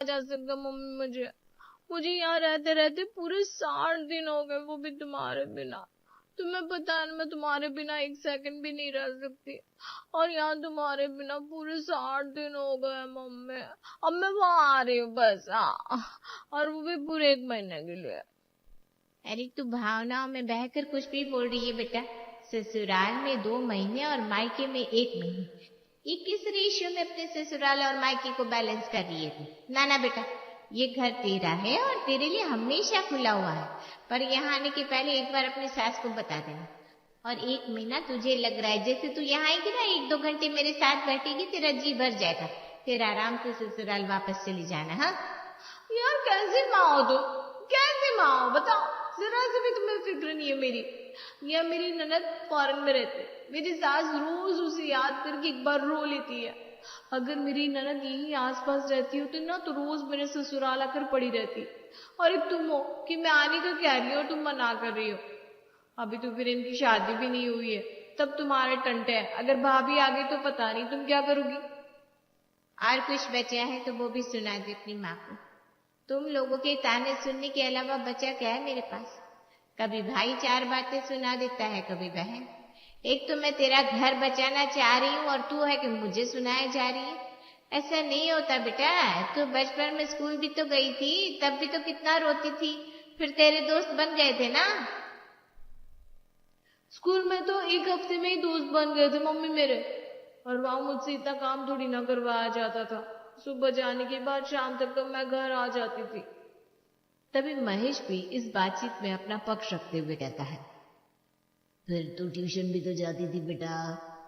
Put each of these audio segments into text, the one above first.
जा सकता मम्मी। मुझे मुझे यहाँ रहते रहते पूरे 60 दिन हो गए, वो भी तुम्हारे बिना। तुम्हें पता है मैं तुम्हारे बिना एक सेकंड भी नहीं रह सकती, और यहाँ तुम्हारे बिना पूरे 60 दिन हो गए मम्मी। अब मैं वहां आ रही हूँ बस, हाँ, और वो भी पूरे 1 महीने के लिए। अरे तू भावनाओं में बहकर कुछ भी बोल रही है बेटा। ससुराल में 2 महीने और मायके में 1 महीने, ये किस रेशियो में अपने ससुराल और मायके को बैलेंस कर रही है तू? ना बेटा, ये घर तेरा है और तेरे लिए हमेशा खुला हुआ है, पर यहाँ आने के पहले एक बार अपनी सास को बता देना। और 1 महीना तुझे लग रहा है जैसे तू यहाँ आएगी ना, 1-2 घंटे मेरे साथ बैठेगी, तेरा जी भर जाएगा, फिर आराम से ससुराल वापस चली जाना। हाँ यार कैसी माँ हो तुम, कैसी माँ हो बताओ, जरा से भी तुम्हें फिक्र नहीं है मेरी। या मेरी ननद फॉरेन में रहती, मेरी सास रोज उसे याद करके एक बार रो लेती है। अगर मेरी ननद यहीं आसपास रहती होती ना तो रोज मेरे ससुराल आकर पड़ी रहती। और एक तुम हो कि मैं आने का कह रही हूँ और तुम मना कर रही हो। अभी तो फिर इनकी शादी भी नहीं हुई है, तब तुम्हारे टंटे हैं। अगर भाभी आ गई तो पता नहीं तुम क्या करोगी। और कुछ बचा है तो वो भी सुना दे अपनी माँ को। तुम लोगों के ताने सुनने के अलावा बचा क्या है मेरे पास? कभी भाई 4 बातें सुना देता है, कभी बहन। एक तो मैं तेरा घर बचाना चाह रही हूँ और तू है कि मुझे सुनाए जा रही है। ऐसा नहीं होता बेटा, तू बचपन में स्कूल भी तो गई थी, तब भी तो कितना रोती थी, फिर तेरे दोस्त बन गए थे ना। स्कूल में तो 1 हफ्ते में ही दोस्त बन गए थे मम्मी मेरे, और वहां मुझसे इतना काम थोड़ी ना करवाया जाता था। सुबह जाने के बाद शाम तक तो मैं घर आ जाती थी। तभी महेश भी इस बातचीत में अपना पक्ष रखते हुए कहता है, फिर तू ट्यूशन भी तो जाती थी बेटा,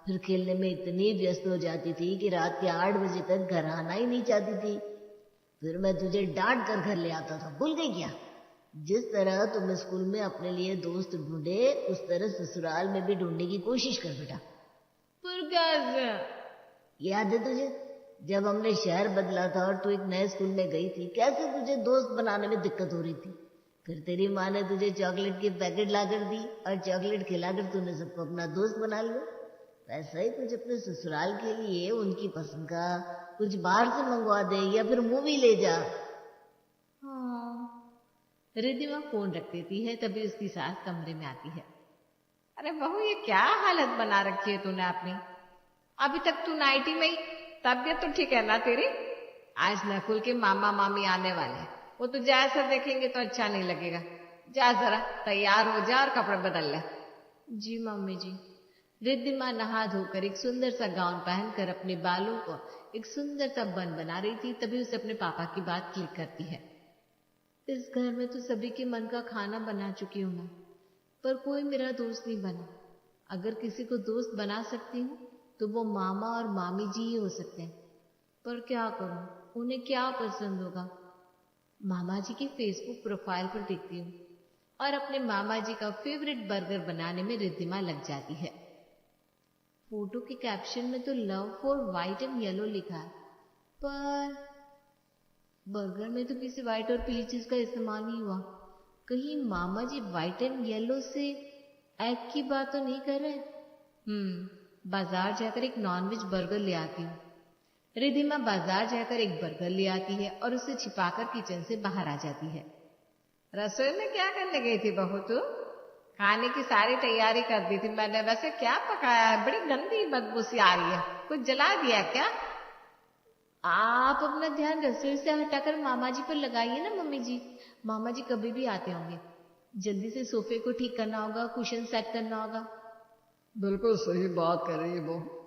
फिर खेलने में इतनी व्यस्त हो जाती थी कि रात के 8 बजे तक घर आना ही नहीं चाहती थी। फिर मैं तुझे डांट कर घर ले आता था, भूल गई क्या? जिस तरह तुम स्कूल में अपने लिए दोस्त ढूंढे, उस तरह ससुराल में भी ढूंढने की कोशिश कर बेटा। पर कैसे? याद है तुझे जब हमने शहर बदला था और तू एक नए स्कूल में गई थी, कैसे तुझे दोस्त बनाने में दिक्कत हो रही थी? फिर तेरी माँ ने तुझे चॉकलेट की पैकेट ला कर दी और चॉकलेट खिलाकर तूने सबको अपना दोस्त बना लिया। वैसा ही कुछ अपने ससुराल के लिए उनकी पसंद का कुछ बाहर से मंगवा दे या फिर मूवी ले जा। हाँ। रिद्धिमा फोन रख देती है, तभी उसकी सास कमरे में आती है। अरे बहू, ये क्या हालत बना रखी है तूने अपनी? अभी तक तू नाइटी में ही, तबीयत तो ठीक है ना तेरी? आज नकुल के मामा मामी आने वाले हैं, वो तो जैसा देखेंगे तो अच्छा नहीं लगेगा। जा जरा तैयार हो जा और कपड़े बदल ले। जी मम्मी जी। रिद्धिमा नहा धोकर एक सुंदर सा गाउन पहनकर अपने बालों को एक सुंदर सा बन बना रही थी, तभी उसे अपने पापा की बात क्लिक करती है। इस घर में तो सभी के मन का खाना बना चुकी हूँ मैं, पर कोई मेरा दोस्त नहीं बना। अगर किसी को दोस्त बना सकती हूँ तो वो मामा और मामी जी ही हो सकते हैं, पर क्या करूँ, उन्हें क्या पसंद होगा। मामा जी की फेसबुक प्रोफाइल पर देखती हूँ और अपने मामा जी का फेवरेट बर्गर बनाने में रिद्धिमा लग जाती है। फोटो के कैप्शन में तो love for white and yellow लिखा है, पर बर्गर में तो किसी व्हाइट और पीली चीज का इस्तेमाल नहीं हुआ। कहीं मामा जी व्हाइट एंड येलो से एग की बात तो नहीं कर रहे? बाजार जाकर एक नॉनवेज बर्गर ले आती हूँ। रिद्धिमा बाजार जाकर एक बर्गर ले आती है और उसे छिपाकर किचन से बाहर आ जाती है। रसोई में क्या करने गई थी बहू तू? खाने की सारी तैयारी कर दी थी मैंने, वैसे क्या पकाया है? बड़ी गंदी बदबू सी आ रही है, कुछ जला दिया क्या? आप अपना ध्यान रसोई से हटाकर मामा जी पर लगाइए ना मम्मी जी। मामा जी कभी भी आते होंगे। जल्दी से सोफे को ठीक करना होगा, कुशन सेट करना होगा। बिल्कुल सही बात कर रही है बहू।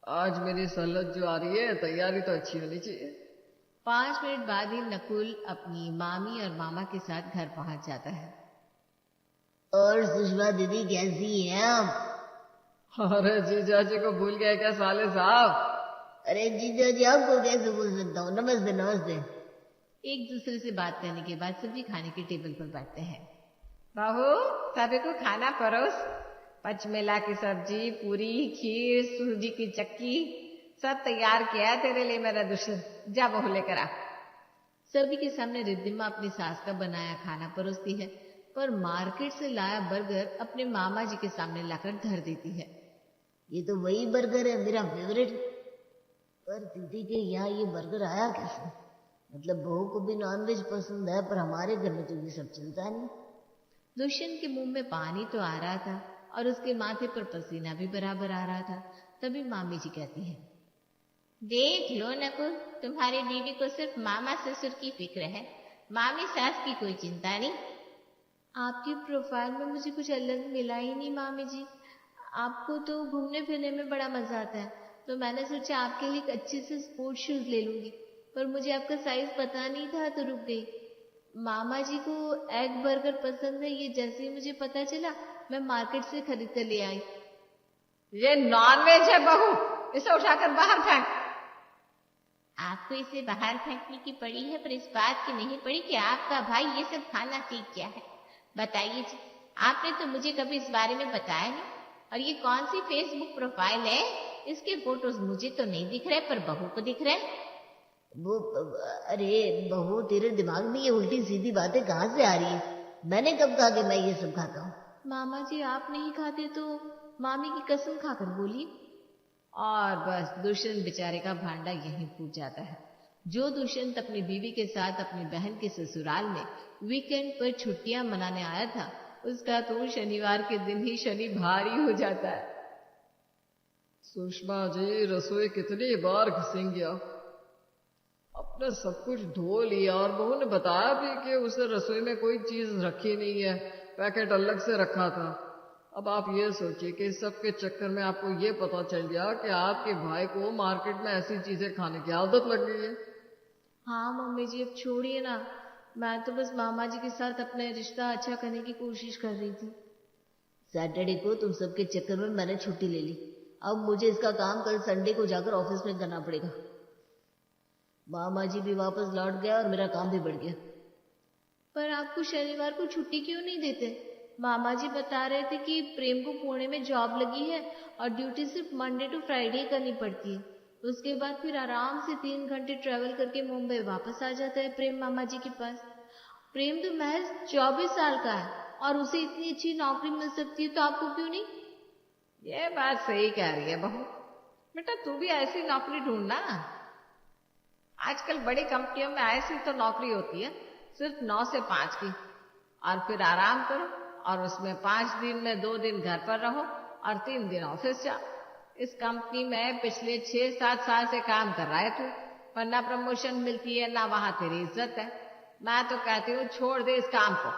आज मेरी सलत जो आ रही है, तैयारी तो अच्छी होनी चाहिए। 5 मिनट बाद ही नकुल अपनी मामी और मामा के साथ घर पहुंच जाता है। और सुषमा दीदी कैसी हैं आप? अरे जीजा जी को भूल गए क्या साले साहब? अरे जीजा जी आपको कैसे भूल सकता हूँ, नमस्ते नमस्ते। एक दूसरे से बात करने के बाद सभी खाने के टेबल पर बैठते हैं। बहू, सभी को खाना परोस। पचमेला की सब्जी, पूरी, खीर, सूजी की चक्की सब तैयार किया है तेरे लिए मेरा दुश्मन। जा बहू लेकर आ। सभी के सामने रिद्धिमा अपनी सास का बनाया खाना परोसती है, पर मार्केट से लाया बर्गर अपने मामा जी के सामने लाकर धर देती है। ये तो वही बर्गर है मेरा फेवरेट, पर दीदी के यहाँ ये बर्गर आया कैसे? मतलब बहू को भी नॉनवेज पसंद है, पर हमारे घर में तो ये सब चलता नहीं। दुष्यंत के मुंह में पानी तो आ रहा था और उसके माथे पर पसीना भी बराबर आ रहा था। तभी मामी जी कहती है, देख लो नकुल, तुम्हारी बीवी को सिर्फ मामा ससुर की फिक्र है, मामी सास की कोई चिंता नहीं। आपकी प्रोफाइल में मुझे कुछ अलग मिला ही नहीं मामी जी। आपको तो घूमने फिरने में बड़ा मजा आता है, तो मैंने सोचा आपके लिए एक अच्छे से स्पोर्ट शूज ले लूंगी, पर मुझे आपका साइज पता नहीं था तो रुक गई। मामा जी को एग बर्गर पसंद है, ये जैसे ही मुझे पता चला मैं मार्केट से खरीद कर ले आई। ये नॉनवेज है बहू, इसे उठाकर बाहर फेंक। आपको इसे बाहर फेंकने की पड़ी है, पर इस बात की नहीं पड़ी कि आपका भाई ये सब खाना सीख गया है। बताइए जी, आपने तो मुझे कभी इस बारे में बताया नहीं। और ये कौन सी फेसबुक प्रोफाइल है? इसके फोटोज मुझे तो नहीं दिख रहे, पर बहू को दिख रहे। वो अरे बहू, तेरे दिमाग में ये उल्टी सीधी बातें कहाँ से आ रही है? मैंने कब कहा कि मैं ये सब खाता हूँ? मामा जी आप नहीं खाते तो मामी की कसम खाकर बोलिए। और बस दुष्यंत बेचारे का भांडा यहीं फूट जाता है। जो दुष्यंत अपनी बीवी के साथ अपनी बहन के ससुराल में वीकेंड पर छुट्टियां मनाने आया था, उसका तो शनिवार के दिन ही शनि भारी हो जाता है। सुषमा जी रसोई कितनी बार घिसेंगी आप? अपने सब कुछ धो लिया और बहू ने बताया भी कि उसे रसोई में कोई चीज रखी नहीं है, पैकेट अलग से रखा था। अब आप ये सोचिए कि इस सब के चक्कर में आपको ये पता चल गया कि आपके भाई को मार्केट में ऐसी चीजें खाने की आदत लग गई है। हाँ मम्मी जी अब छोड़िए ना, मैं तो बस मामा जी के साथ अपना रिश्ता अच्छा करने की कोशिश कर रही थी। सैटरडे को तुम सबके चक्कर में मैंने छुट्टी ले ली। अब मुझे इसका काम कल संडे को जाकर ऑफिस में करना पड़ेगा। मामा जी भी वापस लौट गया और मेरा काम भी बढ़ गया। पर आपको शनिवार को छुट्टी क्यों नहीं देते? मामा जी बता रहे थे कि प्रेम को पुणे में जॉब लगी है और ड्यूटी सिर्फ मंडे टू फ्राइडे करनी पड़ती है। उसके बाद फिर आराम से 3 घंटे ट्रेवल करके मुंबई वापस आ जाता है प्रेम मामा जी के पास। प्रेम तो महज 24 साल का है और उसे इतनी अच्छी नौकरी मिल सकती है, तो आपको क्यों नहीं? ये बात सही कह रही है बहू। बेटा तू भी ऐसी नौकरी ढूंढना। आजकल बड़ी कंपनियों में ऐसी तो नौकरी होती है सिर्फ 9 से 5 की, और फिर आराम करो और उसमें 5 दिन में 2 दिन घर पर रहो और 3 दिन ऑफिस जाओ। इस कंपनी में पिछले 6-7 साल से काम कर रहा है तू, पर ना प्रमोशन मिलती है ना वहां तेरी इज्जत है। मैं तो कहती हूँ छोड़ दे इस काम को।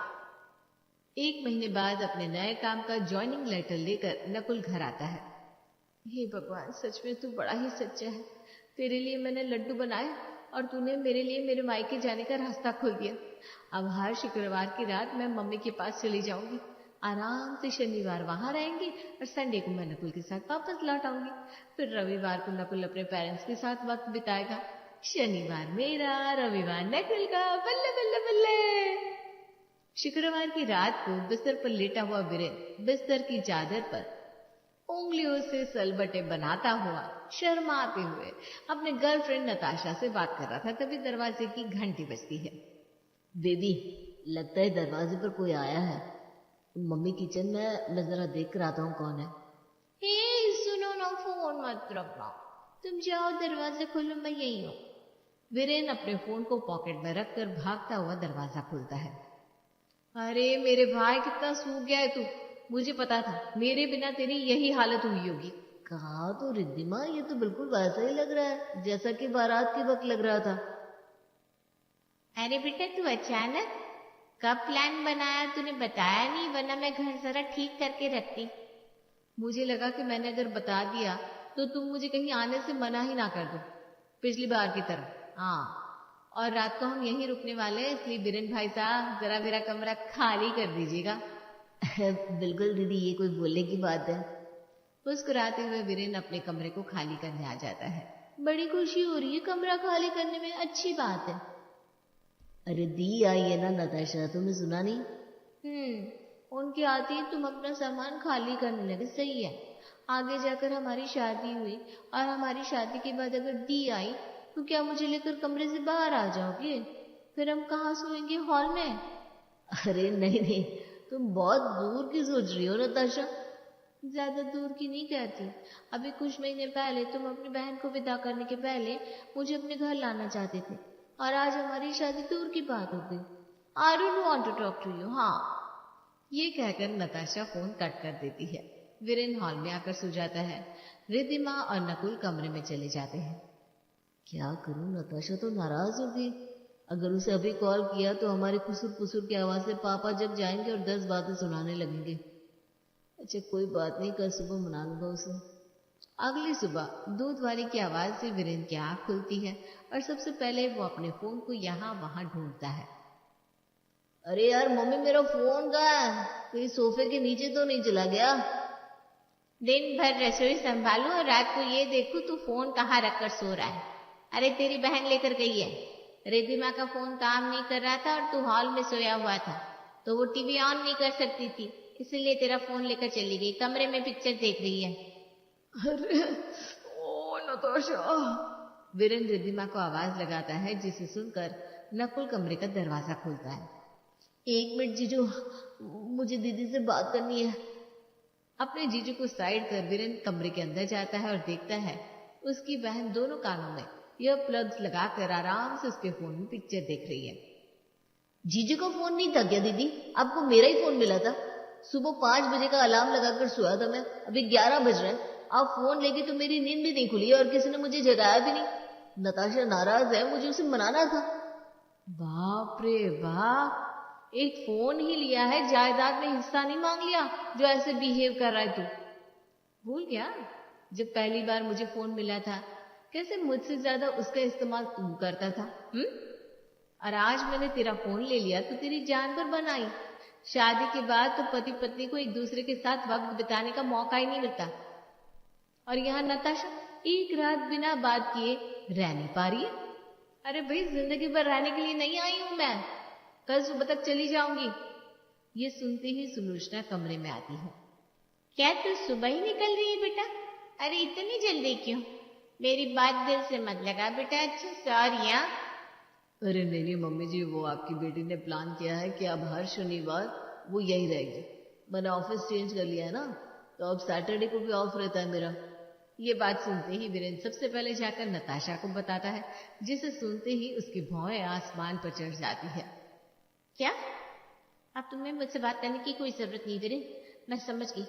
1 महीने बाद अपने नए काम का ज्वाइनिंग लेटर लेकर नकुल घर आता है। हे भगवान, सच में तू बड़ा ही सच्चा है। तेरे लिए मैंने लड्डू बनाए और तूने मेरे लिए मेरे मायके जाने का रास्ता खोल दिया। अब हर शुक्रवार की रात मैं मम्मी के पास चली जाऊंगी, आराम से शनिवार वहां रहेंगी और संडे को मैं नकुल के साथ वापस लौट आऊंगी। फिर रविवार को नकुल अपने पेरेंट्स के साथ वक्त बिताएगा। शनिवार मेरा, रविवार नकुल का। बल्ले बल्ले बल्ले। शुक्रवार की रात को बिस्तर पर लेटा हुआ वीरेन बिस्तर की चादर पर उंगलियों से सलबटे बनाता हुआ शर्माते हुए अपने गर्लफ्रेंड नताशा से बात कर रहा था। तभी दरवाजे की घंटी बजती है। बेबी, लगता है दरवाजे पर कोई आया है। मम्मी किचन में, मैं जरा देख कर आता हूँ कौन है। हे सुनो ना, फोन मत रखना, तुम जाओ दरवाजा खोलो, मैं यही हूँ। वीरेन अपने फोन को पॉकेट में रखकर भागता हुआ दरवाजा खोलता है। अरे मेरे भाई, कितना सूख गया है तू। मुझे पता था मेरे बिना तेरी यही हालत हुई होगी। कहा तो रिद्धिमा, ये तो बिल्कुल वैसा ही लग रहा है जैसा कि बारात के वक्त लग रहा था। अरे बेटा तू अचानक कब प्लान बनाया? तूने बताया नहीं, वरना मैं घर जरा ठीक करके रखती। मुझे लगा कि मैंने अगर बता दिया तो तुम मुझे कहीं आने से मना ही ना कर दो, पिछली बार की तरह। हाँ, और रात को हम यहीं रुकने वाले हैं, इसलिए बीरेन भाई साहब जरा मेरा कमरा खाली कर दीजिएगा। बिल्कुल दीदी, ये कोई बोलने की बात है। मुस्कुराते हुए वीरेन अपने कमरे को खाली करने आ जाता है। बड़ी खुशी हो रही है कमरा खाली करने में, अच्छी बात है। अरे दी आई है ना नताशा, तुमने सुना नहीं? उनके आते ही तुम अपना सामान खाली करने लगे, सही है। आगे जाकर हमारी शादी हुई और हमारी शादी के बाद अगर दी आई तो क्या मुझे लेकर कमरे से बाहर आ जाओगे? फिर हम कहाँ सोएंगे, हॉल में? अरे नहीं नहीं, तुम बहुत दूर की सोच रही हो नताशा। ज्यादा दूर की नहीं कहती। अभी कुछ महीने पहले तुम अपनी बहन को विदा करने के पहले मुझे अपने घर लाना चाहते थे, और आज हमारी शादी दूर की बात हो गई। I don't want to talk to you. हाँ, ये कहकर नताशा फोन कट कर देती है। वीरेन हॉल में आकर सो जाता है। रिद्धिमा और नकुल कमरे में चले जाते हैं। क्या करूं, नताशा तो नाराज हो गई। अगर उसे अभी कॉल किया तो हमारी खुसुर पुसुर की आवाज से पापा जग जाएंगे और 10 बातें सुनाने लगेंगे। अच्छा कोई बात नहीं, कल सुबह मना लूंगा उसे। अगली सुबह दूध वाली की आवाज से वीरेन की आंख खुलती है और सबसे पहले वो अपने फोन को यहाँ वहां ढूंढता है। अरे यार मम्मी, मेरा फोन कहाँ है? कहीं सोफे के नीचे तो नहीं चला गया? दिन भर रसोई संभालू और रात को ये देखूं तू फोन कहाँ रखकर सो रहा है। अरे तेरी बहन लेकर गई है। रिद्धिमा का फोन काम नहीं कर रहा था और तू हॉल में सोया हुआ था, तो वो टीवी ऑन नहीं कर सकती थी, इसलिए तेरा फोन लेकर चली गई। कमरे में पिक्चर देख रही है। अरे ओ नताशा। वीरेन रिद्धिमा को आवाज लगाता है, जिसे सुनकर नकुल कमरे का दरवाजा खोलता है। 1 मिनट जीजू, मुझे दीदी से बात करनी है। अपने जीजू को साइड कर वीरेन कमरे के अंदर जाता है और देखता है उसकी बहन दोनों कानों में ईयर प्लग्स लगाकर आराम से उसके फोन में पिक्चर देख रही है। जीजू को फोन नहीं था क्या दीदी? आपको मेरा ही फोन मिला था। सुबह 5 बजे का अलार्म लगाकर सोया था मैं, अभी 11 बज रहे हैं। आप फोन लेके तो मेरी नींद भी नहीं खुली और किसी ने मुझे जगाया भी नहीं। नताशा नाराज है, मुझे उसे मनाना था। बाप रे बाप, एक फोन ही लिया है, जायदाद में हिस्सा नहीं मांग लिया। जो ऐसे बिहेव कर रहा है तू। भूल गया जब पहली बार मुझे फोन मिला था, कैसे मुझसे ज्यादा उसका इस्तेमाल तू करता था। और आज मैंने तेरा फोन ले लिया तो तेरी जान पर बनाई। शादी के बाद तो पति पत्नी को एक दूसरे के साथ वक्त बिताने का मौका ही नहीं मिलता, और यहाँ नताशा एक रात बिना बात किए रह नहीं पा रही है। अरे भाई, जिंदगी भर रहने के लिए नहीं आई हूं मैं, कल सुबह तक चली जाऊंगी। ये सुनते ही सुलोचना कमरे में आती है। क्या तू सुबह ही निकल रही है बेटा? अरे इतनी जल्दी क्यों? मेरी बात दिल से मत लगा बेटा। अच्छा सॉरी। अरे नहीं मम्मी जी, वो आपकी बेटी ने प्लान किया है कि अब हर शनिवार वो यही रहेगी। मैंने ऑफिस चेंज कर लिया है ना, तो अब सैटरडे को भी ऑफ रहता है मेरा। ये बात सुनते ही वीरेन सबसे पहले जाकर नताशा को बताता है, जिसे सुनते ही उसकी भौहें आसमान पर चढ़ जाती है। क्या? अब तुम्हें मुझसे बात करने की कोई जरूरत नहीं वीरेन, मैं समझ गई।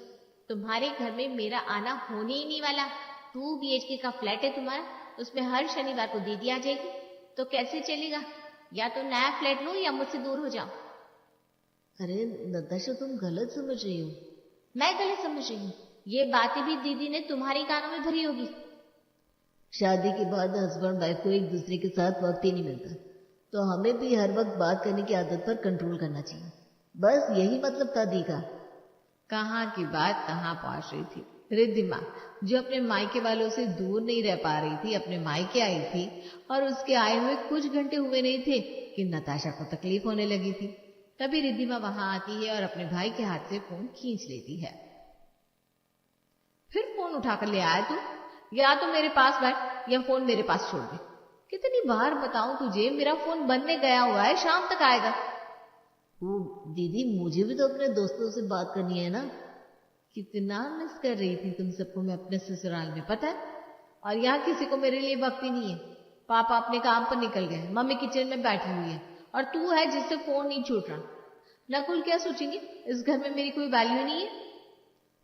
तुम्हारे घर में मेरा आना होने ही नहीं वाला। 2 BHK का फ्लैट है तुम्हारा, उसमें हर शनिवार को दीदी आ जाएगी, तो कैसे चलेगा? या तो नया फ्लैट लो या मुझसे दूर हो जाओ। अरे नताशा, तुम गलत समझ रही हो। मैं गलत समझ रही हूँ? ये बातें भी दीदी ने तुम्हारे कानों में भरी होगी। शादी के बाद हस्बैंड वाइफ को एक दूसरे के साथ वक्त ही नहीं मिलता, तो हमें भी हर वक्त बात करने की आदत पर कंट्रोल करना चाहिए। बस यही मतलब था दी का। कहाँ की बात कहाँ पहुंच रही थी। रिद्धिमा जो अपने मायके वालों से दूर नहीं रह पा रही थी, अपने मायके आई थी और उसके आए हुए कुछ घंटे हुए नहीं थे कि नताशा को तकलीफ होने लगी थी। तभी रिद्धिमा वहां आती है और अपने भाई के हाथ से फोन खींच लेती है। फिर फोन उठाकर ले आया तू? या तो मेरे पास बैठ या फोन मेरे पास छोड़ दे। कितनी बार बताऊं तुझे, मेरा फोन बनने गया हुआ है, शाम तक आएगा। वो दीदी, मुझे भी तो अपने दोस्तों से बात करनी है ना। कितना मिस कर रही थी तुम सबको मैं अपने ससुराल में, पता है? और यहाँ किसी को मेरे लिए वक्त ही नहीं है। पापा अपने काम पर निकल गए, मम्मी किचन में बैठी हुई है और तू है जिससे फोन नहीं छूट रहा। नकुल क्या सोचेंगे? इस घर में मेरी कोई वैल्यू नहीं है।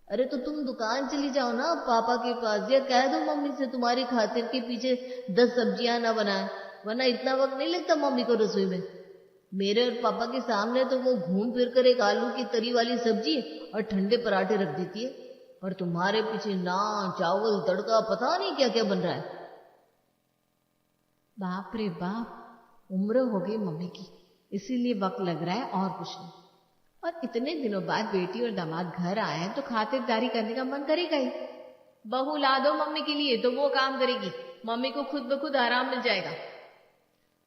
अरे तो तुम दुकान चली जाओ ना पापा के पास, या कह दो मम्मी से तुम्हारी खातिर के पीछे 10 सब्जियां ना बनाए, वरना इतना वक्त नहीं लगता मम्मी को रसोई में। मेरे और पापा के सामने तो वो घूम फिर कर एक आलू की तरी वाली सब्जी और ठंडे पराठे रख देती है, और तुम्हारे पीछे नान, चावल, तड़का, पता नहीं क्या क्या बन रहा है। बाप रे बाप, उम्र हो गई मम्मी की, इसीलिए वक्त लग रहा है और कुछ नहीं। और इतने दिनों बाद बेटी और दामाद घर आए हैं तो खातिरदारी करने का मन करेगा ही। बहू ला दो मम्मी के लिए तो वो काम करेगी, मम्मी को खुद ब खुद आराम मिल जाएगा।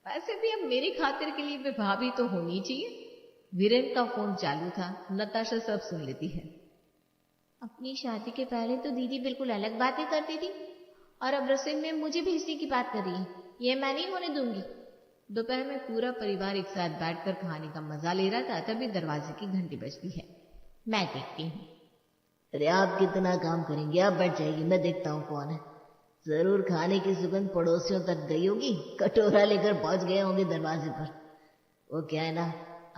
वैसे भी अब मेरी खातिर के लिए भी भाभी तो होनी चाहिए। वीरेन का फोन चालू था, नताशा सब सुन लेती है। अपनी शादी के पहले तो दीदी बिल्कुल अलग बातें करती थी और अब रसोई में मुझे भेजने की बात कर रही है। ये मैं नहीं होने दूंगी। दोपहर में पूरा परिवार एक साथ बैठकर खाने का मजा ले रहा था, तभी दरवाजे की घंटी बजती है। मैं देखती हूँ। अरे आप कितना काम करेंगे, आप बैठ जाइए, मैं देखता हूँ कौन है। जरूर खाने की सुगंध पड़ोसियों तक गई होगी, कटोरा लेकर पहुंच गए होंगे दरवाजे पर। वो क्या है ना,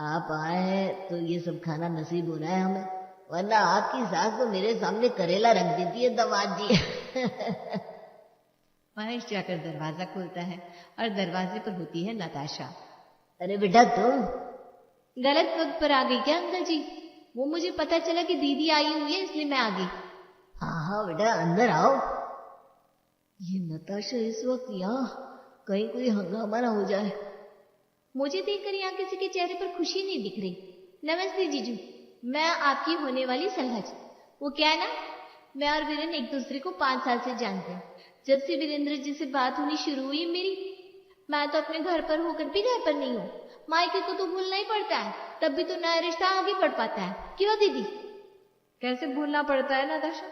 आप आए हैं तो ये सब खाना नसीब होना है हमें, वरना आपकी सास तो मेरे सामने करेला रख देती है दामाद जी। महेश जाकर दरवाजा खोलता है और दरवाजे पर होती है नताशा। अरे बेटा तुम गलत वक्त पर आ गई क्या अंकल जी? वो मुझे पता चला कि दीदी आई हुई है इसलिए मैं आ गई। हाँ हाँ बेटा अंदर आओ। ये नताशा इस वक्त यहाँ, कहीं कोई हंगामा ना हो जाए। मुझे देखकर यहाँ किसी के चेहरे पर खुशी नहीं दिख रही। नमस्ते जीजू, मैं आपकी होने वाली सलहज। वो क्या है ना, मैं और वीरेंद्र एक दूसरे को 5 साल से जानते हैं। जब से वीरेंद्र जी से बात होनी शुरू हुई मेरी, मैं तो अपने घर पर होकर भी घर पर नहीं हूँ। मायके को तो भूलना ही पड़ता है, तब भी तो नया रिश्ता आगे बढ़ पाता है। क्यों दीदी? कैसे भूलना पड़ता है नताशा?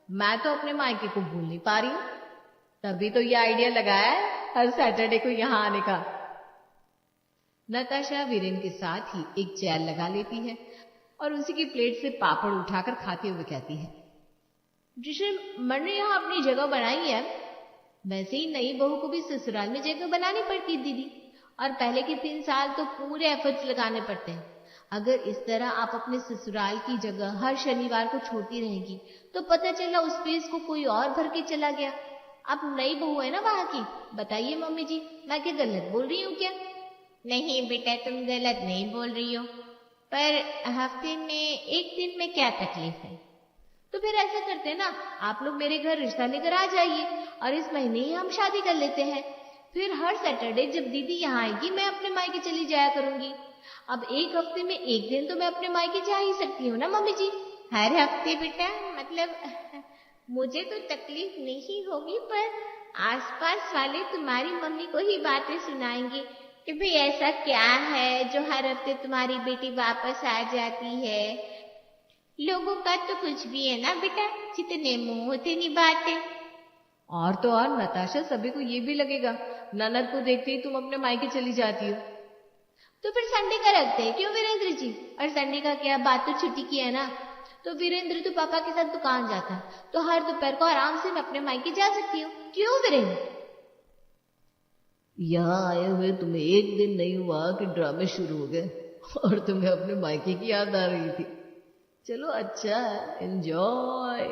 मैं तो अपने मायके को भूल नहीं पा रही हूँ, तभी तो ये आइडिया लगाया है हर सैटरडे को यहाँ आने का। नताशा वीरेंद्र के साथ ही एक चेयर लगा लेती है और उसी की प्लेट से पापड़ उठाकर खाते हुए कहती है, जिसे मैंने यहाँ अपनी जगह बनाई है, वैसे ही नई बहू को भी ससुराल में जगह बनानी पड़ती है दीदी। और पहले के 3 साल तो पूरे एफर्ट्स लगाने पड़ते हैं। अगर इस तरह आप अपने ससुराल की जगह हर शनिवार को छोड़ती रहेंगी तो पता चला उस स्पेस को कोई और भर के चला गया। आप नई बहू है ना वहां की, बताइए मम्मी जी, मैं क्या गलत बोल रही हूँ क्या? नहीं बेटा, तुम गलत नहीं बोल रही हो, पर हफ्ते में 1 दिन में क्या तकलीफ है? तो फिर ऐसा करते हैं ना, आप लोग मेरे घर रिश्ता लेकर आ जाइए और इस महीने ही हम शादी कर लेते हैं। फिर हर सैटरडे जब दीदी यहाँ आएगी मैं अपने मायके चली जाया करूंगी। अब 1 हफ्ते में 1 दिन तो मैं अपने मायके जा ही सकती हूँ ना मम्मी जी? हर हफ्ते बेटा? मतलब मुझे तो तकलीफ नहीं होगी, पर आसपास वाले तुम्हारी मम्मी को ही बातें सुनाएंगे कि भाई ऐसा क्या है जो हर हफ्ते तुम्हारी बेटी वापस आ जाती है। लोगों का तो कुछ भी है ना बेटा, जितने मुंह उतनी बातें। और तो और नताशा, सभी को ये भी लगेगा ननद को देखते ही तुम अपने मायके चली जाती हो। तो फिर संडे का रखते हैं क्यों वीरेंद्र जी? और संडे का क्या, बात तो छुट्टी की है ना। तो वीरेंद्र तो पापा के साथ दुकान जाता है, तो हर दोपहर को आराम से मैं अपने मायके जा सकती हूँ। क्यों वीरेंद्र? यहाँ आए हुए तुम्हें 1 दिन नहीं हुआ कि ड्रामे शुरू हो गए और तुम्हें अपने मायके की याद आ रही थी। चलो अच्छा है, एंजॉय।